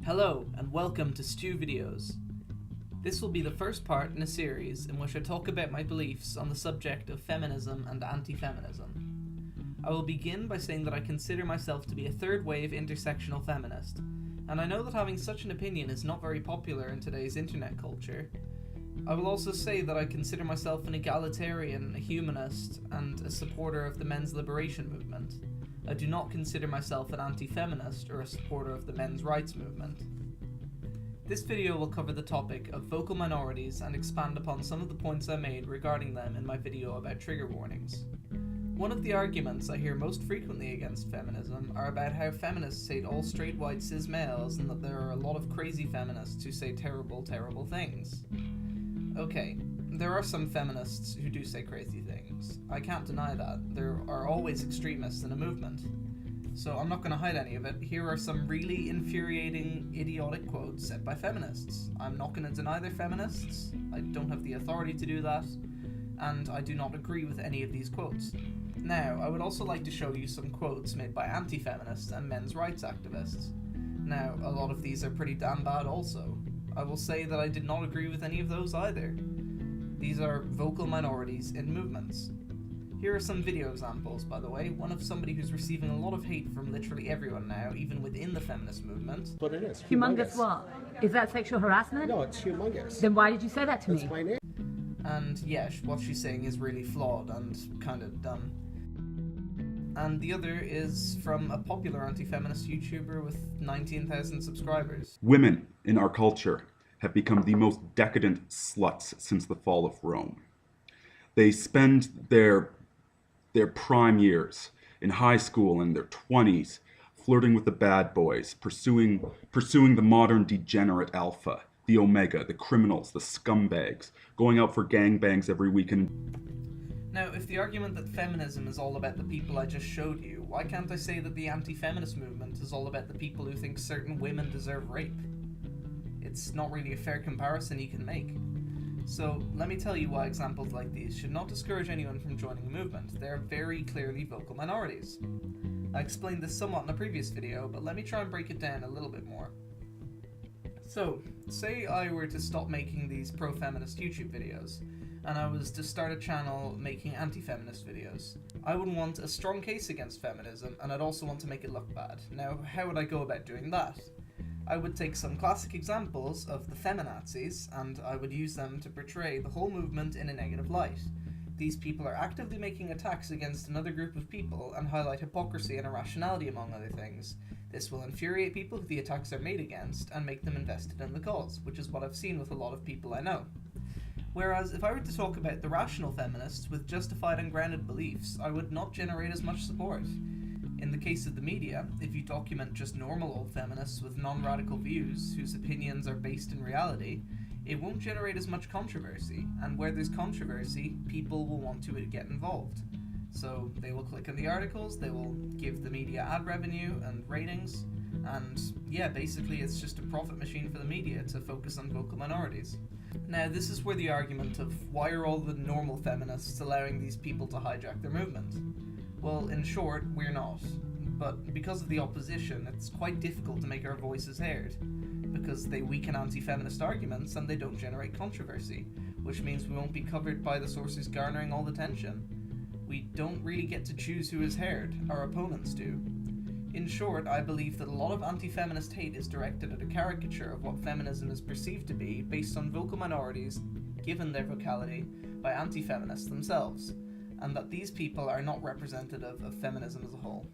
Hello and welcome to Stew Videos. This will be the first part in a series in which I talk about my beliefs on the subject of feminism and anti-feminism. I will begin by saying that I consider myself to be a third wave intersectional feminist, and I know that having such an opinion is not very popular in today's internet culture. I will also say that I consider myself an egalitarian, a humanist, and a supporter of the men's liberation movement. I do not consider myself an anti-feminist or a supporter of the men's rights movement. This video will cover the topic of vocal minorities and expand upon some of the points I made regarding them in my video about trigger warnings. One of the arguments I hear most frequently against feminism are about how feminists hate all straight white cis males and that there are a lot of crazy feminists who say terrible, terrible things. Okay, there are some feminists who do say crazy things. I can't deny that. There are always extremists in a movement. So I'm not going to hide any of it. Here are some really infuriating, idiotic quotes said by feminists. I'm not going to deny they're feminists. I don't have the authority to do that. And I do not agree with any of these quotes. Now, I would also like to show you some quotes made by anti-feminists and men's rights activists. Now, a lot of these are pretty damn bad also. I will say that I did not agree with any of those either. These are vocal minorities in movements. Here are some video examples, by the way, one of somebody who's receiving a lot of hate from literally everyone now, even within the feminist movement. But it is. Humongous what? Is that sexual harassment? No, it's humongous. Then why did you say that to me? That's my name. And yeah, what she's saying is really flawed and kind of dumb. And the other is from a popular anti-feminist YouTuber with 19,000 subscribers. Women in our culture have become the most decadent sluts since the fall of Rome. They spend their prime years in high school in their 20s flirting with the bad boys, pursuing the modern degenerate alpha, the omega, the criminals, the scumbags, going out for gangbangs every weekend. Now, if the argument that feminism is all about the people I just showed you, why can't I say that the anti-feminist movement is all about the people who think certain women deserve rape? It's not really a fair comparison you can make. So, let me tell you why examples like these should not discourage anyone from joining the movement. They are very clearly vocal minorities. I explained this somewhat in a previous video, but let me try and break it down a little bit more. So, say I were to stop making these pro-feminist YouTube videos, and I was to start a channel making anti-feminist videos. I would want a strong case against feminism, and I'd also want to make it look bad. Now, how would I go about doing that? I would take some classic examples of the feminazis, and I would use them to portray the whole movement in a negative light. These people are actively making attacks against another group of people and highlight hypocrisy and irrationality among other things. This will infuriate people who the attacks are made against and make them invested in the cause, which is what I've seen with a lot of people I know. Whereas, if I were to talk about the rational feminists with justified and grounded beliefs, I would not generate as much support. In the case of the media, if you document just normal old feminists with non-radical views whose opinions are based in reality, it won't generate as much controversy, and where there's controversy, people will want to get involved. So they will click on the articles, they will give the media ad revenue and ratings, and yeah, basically it's just a profit machine for the media to focus on vocal minorities. Now, this is where the argument of why are all the normal feminists allowing these people to hijack their movement? Well, in short, we're not. But because of the opposition, it's quite difficult to make our voices heard, because they weaken anti-feminist arguments and they don't generate controversy, which means we won't be covered by the sources garnering all the attention. We don't really get to choose who is heard, our opponents do. In short, I believe that a lot of anti-feminist hate is directed at a caricature of what feminism is perceived to be based on vocal minorities, given their vocality, by anti-feminists themselves, and that these people are not representative of feminism as a whole.